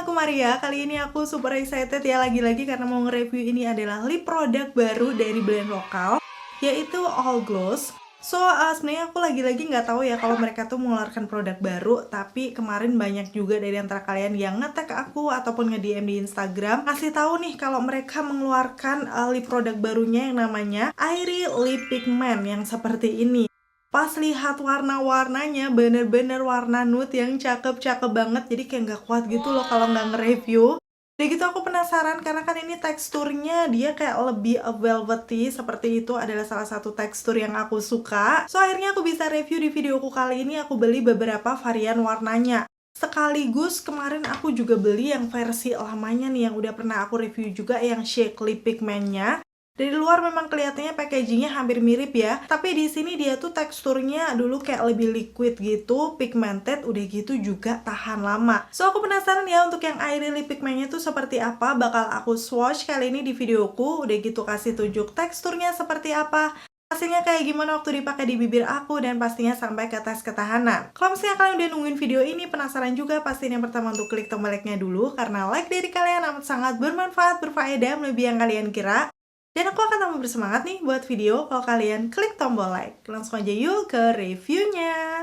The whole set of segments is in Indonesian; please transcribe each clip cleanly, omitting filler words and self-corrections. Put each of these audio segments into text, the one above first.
aku Maria. Kali ini aku super excited ya lagi-lagi karena mau nge-review ini adalah lip product baru dari brand lokal, yaitu All Gloss. Sebenarnya aku lagi-lagi nggak tahu ya kalau mereka tuh mengeluarkan produk baru, tapi kemarin banyak juga dari antara kalian yang nge-tag aku ataupun nge-DM di Instagram ngasih tahu nih kalau mereka mengeluarkan lip produk barunya yang namanya Airy Lip Pigment yang seperti ini. Pas lihat warna-warnanya bener-bener warna nude yang cakep-cakep banget, jadi kayak nggak kuat gitu loh kalau nggak nge-review. Udah gitu aku penasaran karena kan ini teksturnya dia kayak lebih velvety, seperti itu adalah salah satu tekstur yang aku suka. Akhirnya aku bisa review di videoku kali ini. Aku beli beberapa varian warnanya. Sekaligus kemarin aku juga beli yang versi lamanya nih yang udah pernah aku review juga, yang Shake Lip Pigmentnya. Dari luar memang kelihatannya packagingnya hampir mirip ya, tapi di sini dia tuh teksturnya dulu kayak lebih liquid gitu, pigmented, udah gitu juga tahan lama. Aku penasaran ya untuk yang Airy Lip Pigmentnya tuh seperti apa, bakal aku swatch kali ini di videoku, udah gitu kasih tunjuk teksturnya seperti apa, hasilnya kayak gimana waktu dipakai di bibir aku, dan pastinya sampai ke tes ketahanan. Kalau misalnya kalian udah nungguin video ini, penasaran juga, pastiin yang pertama untuk klik tombol like-nya dulu, karena like dari kalian amat sangat bermanfaat, berfaedah, melebihi yang kalian kira. Dan aku akan tambah bersemangat nih buat video kalau kalian klik tombol like. Langsung aja yuk ke reviewnya.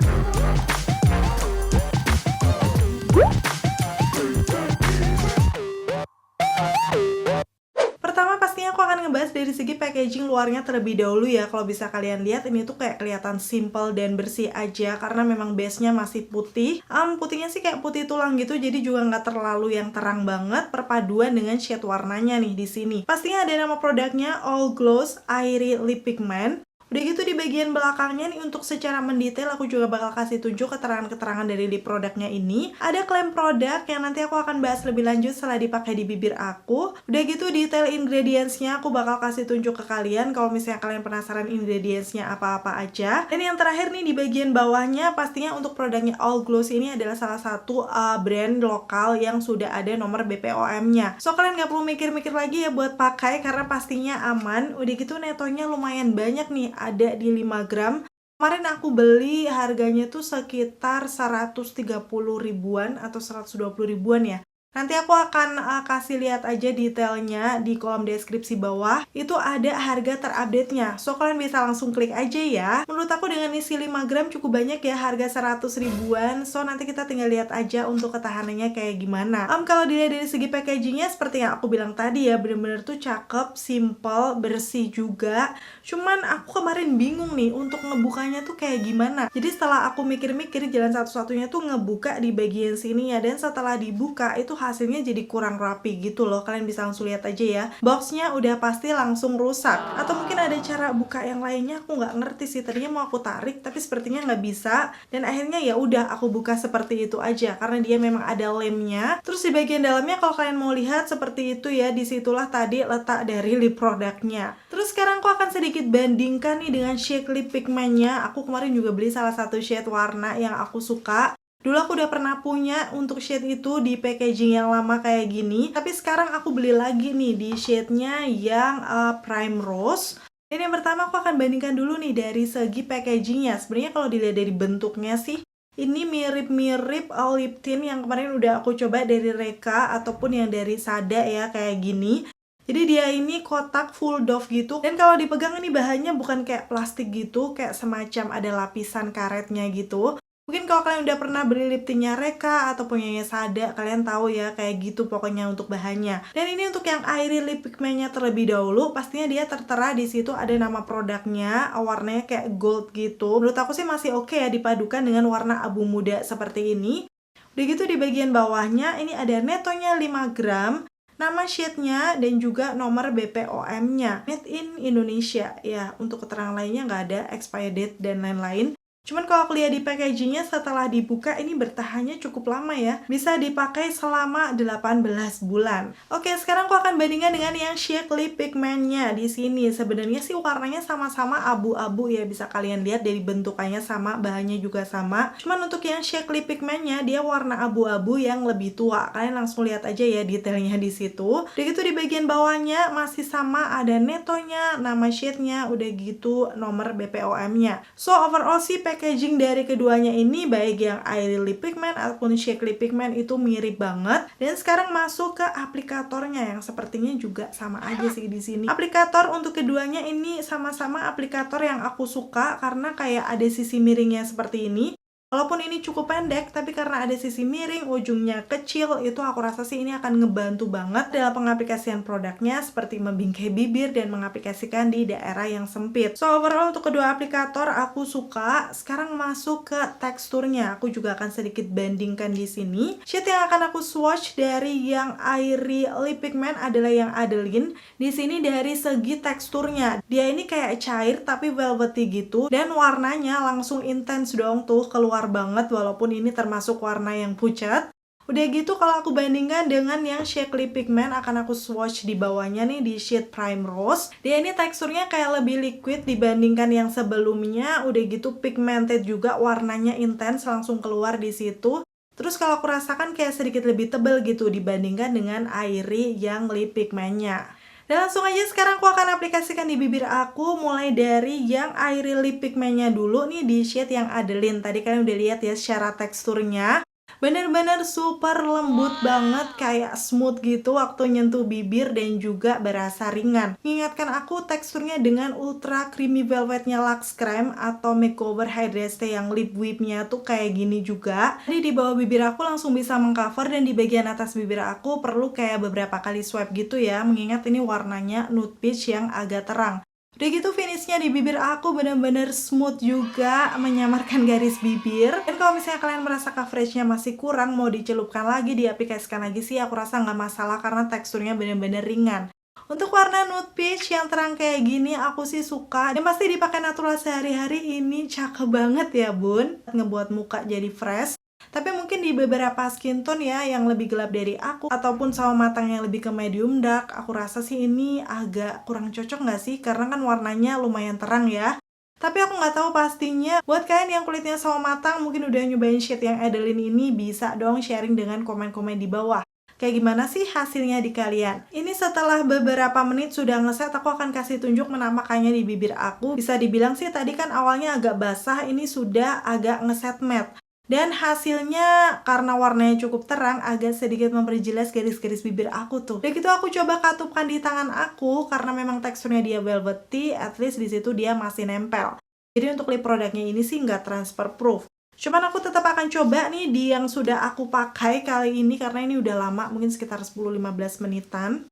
Pertama pastinya aku akan ngebahas dari segi packaging luarnya terlebih dahulu ya. Kalau bisa kalian lihat ini tuh kayak kelihatan simple dan bersih aja karena memang base-nya masih putih. Putihnya sih kayak putih tulang gitu, jadi juga nggak terlalu yang terang banget. Perpaduan dengan shade warnanya nih di sini. Pastinya ada nama produknya All Gloss Airy Lip Pigment. Udah gitu di bagian belakangnya nih untuk secara mendetail aku juga bakal kasih tunjuk keterangan-keterangan dari lip produknya ini. Ada klaim produk yang nanti aku akan bahas lebih lanjut setelah dipakai di bibir aku. Udah gitu detail ingredientsnya aku bakal kasih tunjuk ke kalian kalau misalnya kalian penasaran ingredientsnya apa-apa aja. Dan yang terakhir nih di bagian bawahnya pastinya untuk produknya All Gloss ini adalah salah satu brand lokal yang sudah ada nomor BPOM-nya. Kalian nggak perlu mikir-mikir lagi ya buat pakai karena pastinya aman. Udah gitu netonya lumayan banyak nih, ada di 5 gram. Kemarin aku beli harganya tuh sekitar 130 ribuan atau 120 ribuan ya. Nanti aku akan kasih lihat aja detailnya di kolom deskripsi bawah. Itu ada harga terupdate-nya. Kalian bisa langsung klik aja ya. Menurut aku dengan isi 5 gram cukup banyak ya, harga 100 ribuan. Nanti kita tinggal lihat aja untuk ketahanannya kayak gimana. Kalau dilihat dari segi packagingnya seperti yang aku bilang tadi ya, bener-bener tuh cakep, simple, bersih juga. Cuman aku kemarin bingung nih untuk ngebukanya tuh kayak gimana. Jadi setelah aku mikir-mikir, jalan satu-satunya tuh ngebuka di bagian sini ya. Dan setelah dibuka itu hasilnya jadi kurang rapi gitu loh. Kalian bisa langsung lihat aja ya, boxnya udah pasti langsung rusak. Atau mungkin ada cara buka yang lainnya, aku nggak ngerti sih. Tadinya mau aku tarik tapi sepertinya nggak bisa, dan akhirnya ya udah aku buka seperti itu aja karena dia memang ada lemnya. Terus di bagian dalamnya kalau kalian mau lihat seperti itu ya, disitulah tadi letak dari lip produknya. Terus sekarang aku akan sedikit bandingkan nih dengan Shake Lip Pigmentnya. Aku kemarin juga beli salah satu shade warna yang aku suka. Dulu aku udah pernah punya untuk shade itu di packaging yang lama kayak gini, tapi sekarang aku beli lagi nih di shade-nya yang Prime Rose. Dan yang pertama aku akan bandingkan dulu nih dari segi packagingnya. Sebenarnya kalau dilihat dari bentuknya sih, ini mirip-mirip lip tint yang kemarin udah aku coba dari Reka ataupun yang dari Sada ya, kayak gini. Jadi dia ini kotak full doff gitu, dan kalau dipegang ini bahannya bukan kayak plastik gitu, kayak semacam ada lapisan karetnya gitu. Mungkin kalau kalian udah pernah beli lip tintnya Reka atau punyanya Sada, kalian tahu ya kayak gitu pokoknya untuk bahannya. Dan ini untuk yang Airy Lip Pigmentnya terlebih dahulu, pastinya dia tertera di situ ada nama produknya, warnanya kayak gold gitu. Menurut aku sih masih oke ya dipadukan dengan warna abu muda seperti ini. Udah gitu di bagian bawahnya ini ada netonya 5 gram, nama shade-nya, dan juga nomor BPOM-nya. Made in Indonesia ya, untuk keterangan lainnya nggak ada, expired date dan lain-lain. Cuman kalau aku lihat di packagingnya setelah dibuka ini bertahannya cukup lama ya. Bisa dipakai selama 18 bulan. Oke, sekarang aku akan bandingkan dengan yang Shake Lip Pigmentnya di sini. Sebenarnya sih warnanya sama-sama abu-abu ya, bisa kalian lihat dari bentukannya sama, bahannya juga sama. Cuman untuk yang Shake Lip Pigmentnya dia warna abu-abu yang lebih tua. Kalian langsung lihat aja ya detailnya di situ. Udah gitu di bagian bawahnya masih sama, ada netonya, nama shade-nya, udah gitu nomor BPOM-nya. Overall sih packaging dari keduanya ini, baik yang Airy Lip Pigment ataupun Shake Lip Pigment itu mirip banget. Dan sekarang masuk ke aplikatornya yang sepertinya juga sama aja sih di sini. Aplikator untuk keduanya ini sama-sama aplikator yang aku suka karena kayak ada sisi miringnya seperti ini. Walaupun ini cukup pendek, tapi karena ada sisi miring, ujungnya kecil, itu aku rasa sih ini akan ngebantu banget dalam pengaplikasian produknya seperti membingkai bibir dan mengaplikasikan di daerah yang sempit. So, overall untuk kedua aplikator aku suka. Sekarang masuk ke teksturnya. Aku juga akan sedikit bandingkan di sini. Shade yang akan aku swatch dari yang Airy Lip Pigment adalah yang Adeline. Di sini dari segi teksturnya, dia ini kayak cair tapi velvety gitu, dan warnanya langsung intens dong tuh, keluar banget walaupun ini termasuk warna yang pucat. Udah gitu kalau aku bandingkan dengan yang Shake Lip Pigment, akan aku swatch di bawahnya nih di shade Prime Rose. Dia ini teksturnya kayak lebih liquid dibandingkan yang sebelumnya. Udah gitu pigmented juga, warnanya intens langsung keluar di situ. Terus kalau aku rasakan kayak sedikit lebih tebal gitu dibandingkan dengan Airy yang lip pigmentnya. Dan langsung aja sekarang aku akan aplikasikan di bibir aku, mulai dari yang Airy Lip Pigmentnya dulu nih di shade yang Adeline. Tadi kalian udah lihat ya secara teksturnya. Bener-bener super lembut banget, kayak smooth gitu waktu nyentuh bibir dan juga berasa ringan. Mengingatkan aku teksturnya dengan ultra creamy velvetnya Lux Creme atau Makeover Hydrate yang lip whipnya tuh kayak gini juga. Jadi di bawah bibir aku langsung bisa mengcover, dan di bagian atas bibir aku perlu kayak beberapa kali swipe gitu ya, mengingat ini warnanya nude peach yang agak terang. Udah gitu finishnya di bibir aku bener-bener smooth juga, menyamarkan garis bibir. Dan kalau misalnya kalian merasa coveragenya masih kurang, mau dicelupkan lagi, diaplikasikan lagi sih, aku rasa nggak masalah karena teksturnya bener-bener ringan. Untuk warna nude peach yang terang kayak gini aku sih suka, dan pasti dipakai natural sehari-hari ini cakep banget ya bun, ngebuat muka jadi fresh. Tapi mungkin di beberapa skin tone ya yang lebih gelap dari aku, ataupun sawo matang yang lebih ke medium dark, aku rasa sih ini agak kurang cocok nggak sih? Karena kan warnanya lumayan terang ya. Tapi aku nggak tahu pastinya. Buat kalian yang kulitnya sawo matang mungkin udah nyobain shade yang Adeline ini, bisa dong sharing dengan komen-komen di bawah. Kayak gimana sih hasilnya di kalian? Ini setelah beberapa menit sudah ngeset, aku akan kasih tunjuk menampakannya di bibir aku. Bisa dibilang sih tadi kan awalnya agak basah, ini sudah agak ngeset matte. Dan hasilnya karena warnanya cukup terang, agak sedikit memperjelas garis-garis bibir aku tuh. Dan gitu aku coba katupkan di tangan aku, karena memang teksturnya dia velvety, at least di situ dia masih nempel. Jadi untuk lip produknya ini sih nggak transfer proof. Cuman aku tetap akan coba nih di yang sudah aku pakai kali ini, karena ini udah lama, mungkin sekitar 10-15 menitan.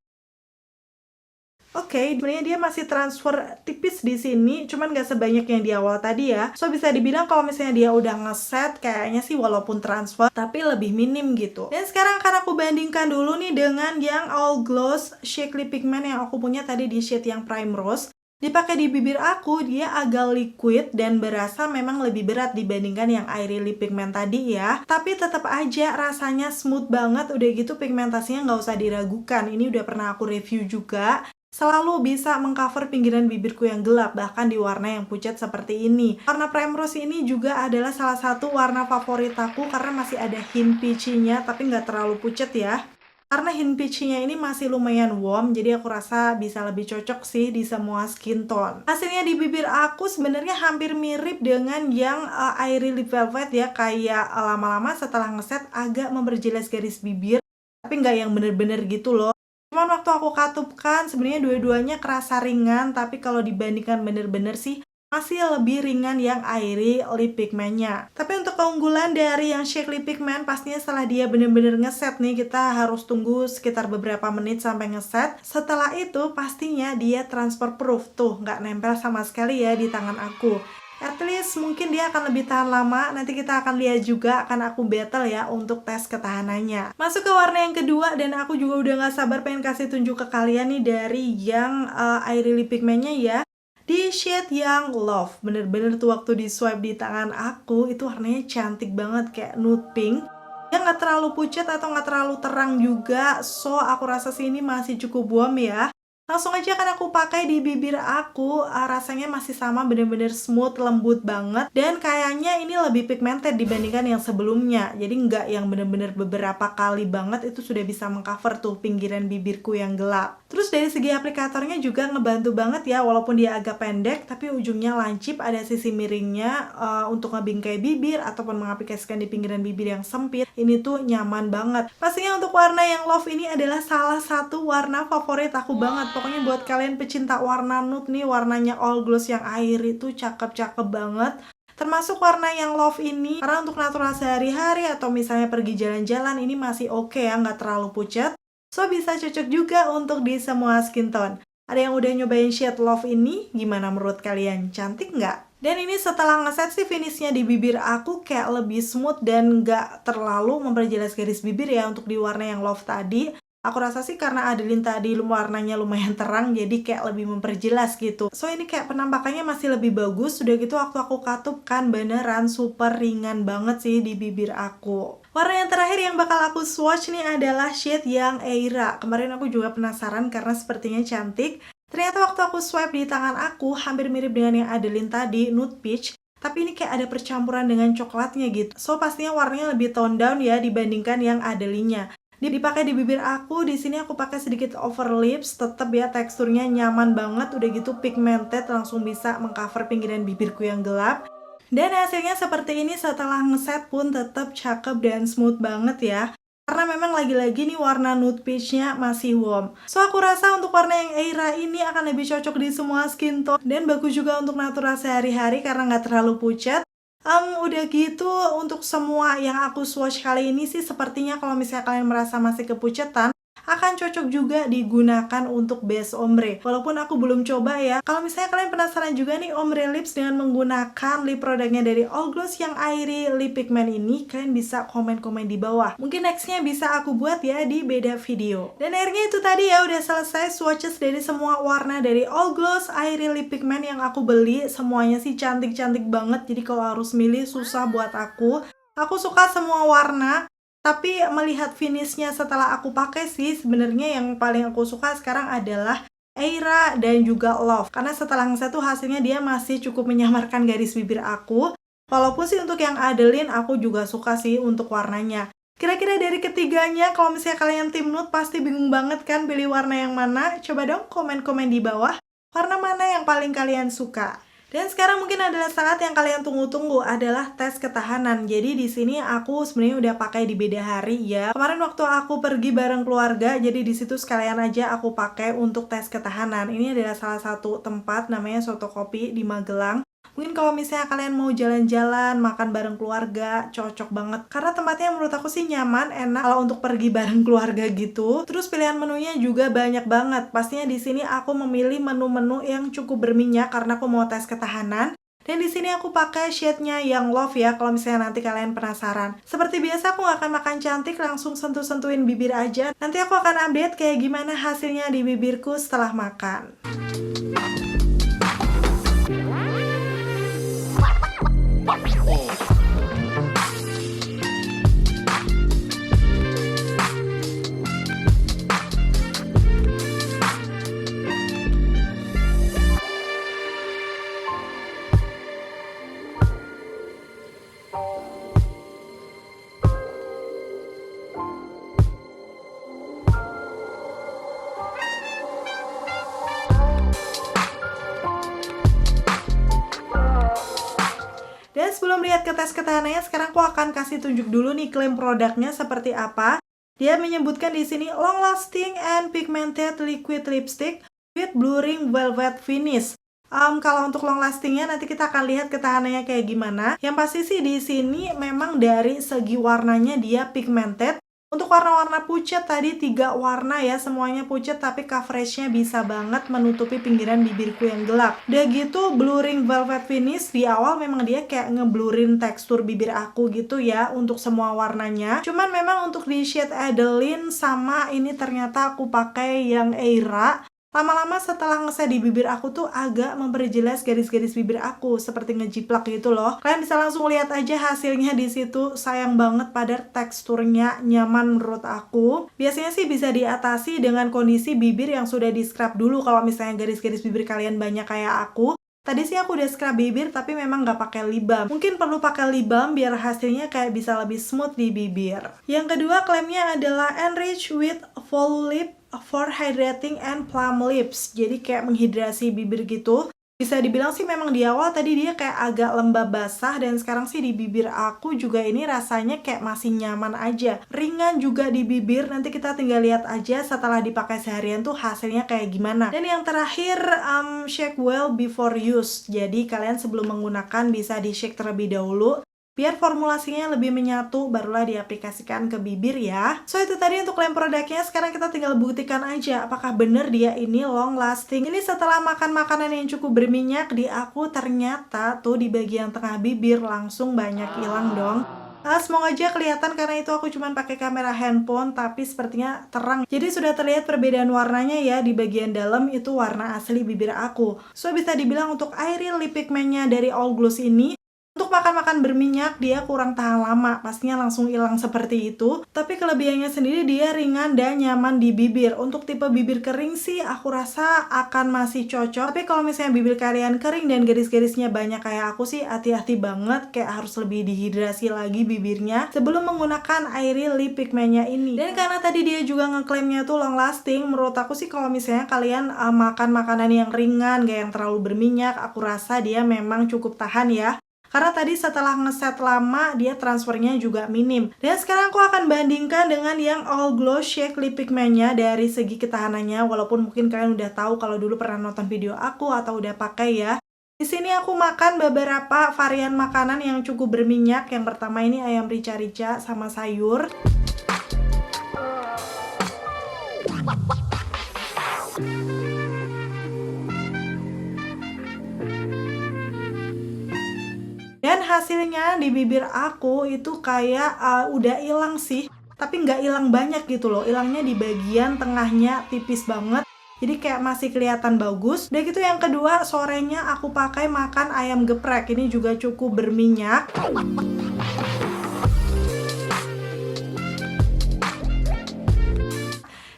Oke, sebenarnya dia masih transfer tipis di sini, cuman gak sebanyak yang di awal tadi ya. So bisa dibilang kalau misalnya dia udah ngeset, kayaknya sih walaupun transfer, tapi lebih minim gitu. Dan sekarang akan aku bandingkan dulu nih dengan yang All Gloss Shake Lip Pigment yang aku punya tadi di shade yang Prime Rose. Dipakai di bibir aku, dia agak liquid dan berasa memang lebih berat dibandingkan yang Airy Lip Pigment tadi ya. Tapi tetap aja rasanya smooth banget, udah gitu pigmentasinya nggak usah diragukan. Ini udah pernah aku review juga. Selalu bisa mengcover pinggiran bibirku yang gelap, bahkan di warna yang pucat seperti ini. Warna Prime Rose ini juga adalah salah satu warna favorit aku karena masih ada hint peachy-nya, tapi nggak terlalu pucat ya. Karena hint peachy-nya ini masih lumayan warm, jadi aku rasa bisa lebih cocok sih di semua skin tone. Hasilnya di bibir aku sebenarnya hampir mirip dengan yang Airy Lip Velvet ya, kayak lama-lama setelah ngeset agak memperjelas garis bibir, tapi nggak yang bener-bener gitu loh. Cuman waktu aku katupkan sebenarnya dua-duanya kerasa ringan, tapi kalau dibandingkan bener-bener sih masih lebih ringan yang Airy Lip Pigmentnya. Tapi untuk keunggulan dari yang Shake Lip Pigment, pastinya setelah dia bener-bener ngeset nih, kita harus tunggu sekitar beberapa menit sampai ngeset. Setelah itu pastinya dia transfer proof, tuh nggak nempel sama sekali ya di tangan aku. At least mungkin dia akan lebih tahan lama. Nanti kita akan lihat juga, akan aku battle ya untuk tes ketahanannya. Masuk ke warna yang kedua, dan aku juga udah gak sabar pengen kasih tunjuk ke kalian nih dari yang Airy Lip Pigmentnya ya. Di shade yang Love, bener-bener tuh waktu di swipe di tangan aku, itu warnanya cantik banget kayak nude pink. Dia gak terlalu pucat atau gak terlalu terang juga, so aku rasa sih ini masih cukup warm ya. Langsung aja kan aku pakai di bibir aku, rasanya masih sama bener-bener smooth, lembut banget. Dan kayaknya ini lebih pigmented dibandingkan yang sebelumnya. Jadi nggak yang bener-bener beberapa kali banget itu sudah bisa mengcover tuh pinggiran bibirku yang gelap. Terus dari segi aplikatornya juga ngebantu banget ya, walaupun dia agak pendek, tapi ujungnya lancip, ada sisi miringnya untuk ngebingkai bibir ataupun mengaplikasikan di pinggiran bibir yang sempit. Ini tuh nyaman banget. Pastinya untuk warna yang Love ini adalah salah satu warna favorit aku banget. Pokoknya buat kalian pecinta warna nude nih, warnanya all gloss yang air itu cakep-cakep banget. Termasuk warna yang Love ini, karena untuk natural sehari-hari atau misalnya pergi jalan-jalan ini masih oke ya, nggak terlalu pucat. So bisa cocok juga untuk di semua skin tone. Ada yang udah nyobain shade Love ini? Gimana menurut kalian? Cantik nggak? Dan ini setelah ngeset sih finishnya di bibir aku kayak lebih smooth dan nggak terlalu memperjelas garis bibir ya untuk di warna yang Love tadi. Aku rasa sih karena Adeline tadi warnanya lumayan terang, jadi kayak lebih memperjelas gitu. So ini kayak penampakannya masih lebih bagus. Udah gitu waktu aku katup kan beneran super ringan banget sih di bibir aku. Warna yang terakhir yang bakal aku swatch nih adalah shade yang Eira. Kemarin aku juga penasaran karena sepertinya cantik. Ternyata waktu aku swipe di tangan aku hampir mirip dengan yang Adeline tadi, nude peach. Tapi ini kayak ada percampuran dengan coklatnya gitu. So pastinya warnanya lebih tone down ya dibandingkan yang Adeline-nya. Dipakai di bibir aku, di sini aku pakai sedikit over lips, tetap ya teksturnya nyaman banget, udah gitu pigmented, langsung bisa mengcover pinggiran bibirku yang gelap. Dan hasilnya seperti ini setelah ngeset pun tetap cakep dan smooth banget ya. Karena memang lagi-lagi nih warna nude peach-nya masih warm. So aku rasa untuk warna yang Eira ini akan lebih cocok di semua skin tone. Dan bagus juga untuk natural sehari-hari karena nggak terlalu pucat. Udah gitu untuk semua yang aku swatch kali ini sih sepertinya kalau misalnya kalian merasa masih kepucetan, akan cocok juga digunakan untuk base ombre. Walaupun aku belum coba ya. Kalau misalnya kalian penasaran juga nih ombre lips dengan menggunakan lip produknya dari All Gloss yang airy lip pigment ini, kalian bisa komen-komen di bawah. Mungkin nextnya bisa aku buat ya di beda video. Dan akhirnya itu tadi ya udah selesai swatches dari semua warna dari All Gloss airy lip pigment yang aku beli. Semuanya sih cantik-cantik banget. Jadi kalau harus milih susah buat aku. Aku suka semua warna. Tapi melihat finishnya setelah aku pakai sih sebenarnya yang paling aku suka sekarang adalah Eira dan juga Love. Karena setelah ngeset tuh hasilnya dia masih cukup menyamarkan garis bibir aku. Walaupun sih untuk yang Adeline aku juga suka sih untuk warnanya. Kira-kira dari ketiganya kalau misalnya kalian tim nude pasti bingung banget kan pilih warna yang mana? Coba dong komen-komen di bawah warna mana yang paling kalian suka. Dan sekarang mungkin adalah saat yang kalian tunggu-tunggu adalah tes ketahanan. Jadi di sini aku sebenarnya udah pakai di beda hari ya. Kemarin waktu aku pergi bareng keluarga, jadi di situ sekalian aja aku pakai untuk tes ketahanan. Ini adalah salah satu tempat namanya Soto Kopi di Magelang. Mungkin kalau misalnya kalian mau jalan-jalan, makan bareng keluarga, cocok banget. Karena tempatnya menurut aku sih nyaman, enak kalau untuk pergi bareng keluarga gitu. Terus pilihan menunya juga banyak banget. Pastinya di sini aku memilih menu-menu yang cukup berminyak karena aku mau tes ketahanan. Dan di sini aku pakai shade-nya yang Love ya, kalau misalnya nanti kalian penasaran. Seperti biasa aku nggak akan makan cantik, langsung sentuh-sentuhin bibir aja. Nanti aku akan update kayak gimana hasilnya di bibirku setelah makan. Dan sebelum lihat ke tes ketahanannya, sekarang aku akan kasih tunjuk dulu nih klaim produknya seperti apa. Dia menyebutkan di sini long lasting and pigmented liquid lipstick with blurring velvet finish. Kalau untuk long lastingnya nanti kita akan lihat ketahanannya kayak gimana. Yang pasti sih di sini memang dari segi warnanya dia pigmented. Untuk warna-warna pucat tadi 3 warna ya, semuanya pucat tapi coveragenya bisa banget menutupi pinggiran bibirku yang gelap. Udah gitu blurring velvet finish, di awal memang dia kayak ngeblurin tekstur bibir aku gitu ya untuk semua warnanya. Cuman memang untuk di shade Adeline sama ini ternyata aku pakai yang Eira. Lama-lama setelah ngeset di bibir aku tuh agak memperjelas garis-garis bibir aku seperti ngejiplak gitu loh. Kalian bisa langsung lihat aja hasilnya di situ. Sayang banget pada teksturnya, nyaman menurut aku. Biasanya sih bisa diatasi dengan kondisi bibir yang sudah di scrub dulu kalau misalnya garis-garis bibir kalian banyak kayak aku. Tadi sih aku udah scrub bibir tapi memang nggak pakai lip balm. Mungkin perlu pakai lip balm biar hasilnya kayak bisa lebih smooth di bibir. Yang kedua klaimnya adalah Enrich with Volulip for Hydrating and Plump Lips. Jadi kayak menghidrasi bibir gitu. Bisa dibilang sih memang di awal tadi dia kayak agak lembab basah, dan sekarang sih di bibir aku juga ini rasanya kayak masih nyaman aja. Ringan juga di bibir, nanti kita tinggal lihat aja setelah dipakai seharian tuh hasilnya kayak gimana. Dan yang terakhir, shake well before use. Jadi kalian sebelum menggunakan bisa di shake terlebih dahulu biar formulasinya lebih menyatu, barulah diaplikasikan ke bibir ya. So itu tadi untuk klaim produknya. Sekarang kita tinggal buktikan aja apakah bener dia ini long lasting. Ini setelah makan makanan yang cukup berminyak di aku, ternyata tuh di bagian tengah bibir langsung banyak hilang dong. Semoga aja kelihatan karena itu aku cuma pakai kamera handphone, tapi sepertinya terang. Jadi sudah terlihat perbedaan warnanya ya. Di bagian dalam itu warna asli bibir aku. So bisa dibilang untuk airy lip pigmentnya dari All Gloss ini, untuk makan-makan berminyak dia kurang tahan lama, pastinya langsung hilang seperti itu. Tapi kelebihannya sendiri dia ringan dan nyaman di bibir. Untuk tipe bibir kering sih aku rasa akan masih cocok. Tapi kalau misalnya bibir kalian kering dan garis-garisnya banyak kayak aku sih, hati-hati banget, kayak harus lebih dihidrasi lagi bibirnya sebelum menggunakan airy lip pigmentnya ini. Dan karena tadi dia juga ngeklaimnya tuh long lasting, menurut aku sih kalau misalnya kalian makan makanan yang ringan, gak yang terlalu berminyak, aku rasa dia memang cukup tahan ya. Karena tadi setelah ngeset lama, dia transfernya juga minim. Dan sekarang aku akan bandingkan dengan yang All Glow Shake Lip Pigmentnya dari segi ketahanannya. Walaupun mungkin kalian udah tahu kalau dulu pernah nonton video aku atau udah pakai ya. Di sini aku makan beberapa varian makanan yang cukup berminyak. Yang pertama ini ayam rica-rica sama sayur. Dan hasilnya di bibir aku itu kayak udah hilang sih, tapi nggak hilang banyak gitu loh. Hilangnya di bagian tengahnya tipis banget, jadi kayak masih kelihatan bagus. Dan gitu yang kedua, sorenya aku pakai makan ayam geprek. Ini juga cukup berminyak.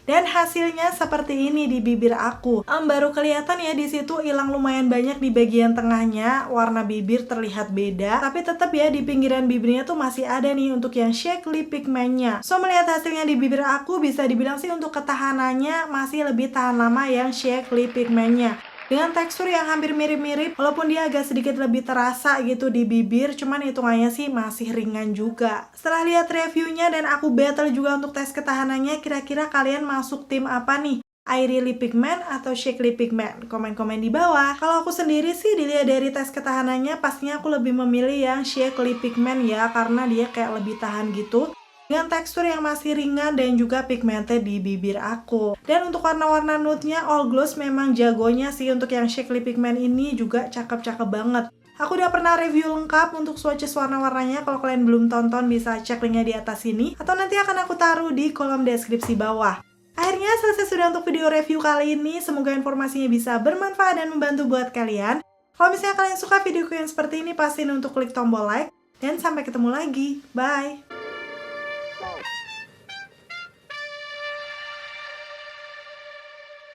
Dan hasilnya seperti ini di bibir aku. Baru kelihatan ya di situ hilang lumayan banyak di bagian tengahnya. Warna bibir terlihat beda, tapi tetap ya di pinggiran bibirnya tuh masih ada nih untuk yang shake lip pigmentnya. So melihat hasilnya di bibir aku, bisa dibilang sih untuk ketahanannya masih lebih tahan lama yang shake lip pigmentnya. Dengan tekstur yang hampir mirip-mirip, walaupun dia agak sedikit lebih terasa gitu di bibir, cuman hitungannya sih masih ringan juga. Setelah lihat reviewnya dan aku battle juga untuk tes ketahanannya, kira-kira kalian masuk tim apa nih? Airy lip pigment atau shake lip pigment? Komen-komen di bawah. Kalau aku sendiri sih dilihat dari tes ketahanannya, pastinya aku lebih memilih yang shake lip pigment ya, karena dia kayak lebih tahan gitu. Dengan tekstur yang masih ringan dan juga pigmented di bibir aku. Dan untuk warna-warna nude-nya, All Gloss memang jagonya sih untuk yang shake lip pigment ini, juga cakep-cakep banget. Aku udah pernah review lengkap untuk swatches warna-warnanya. Kalau kalian belum tonton bisa cek linknya di atas sini, atau nanti akan aku taruh di kolom deskripsi bawah. Akhirnya selesai sudah untuk video review kali ini. Semoga informasinya bisa bermanfaat dan membantu buat kalian. Kalau misalnya kalian suka videoku yang seperti ini, pastiin untuk klik tombol like. Dan sampai ketemu lagi. Bye!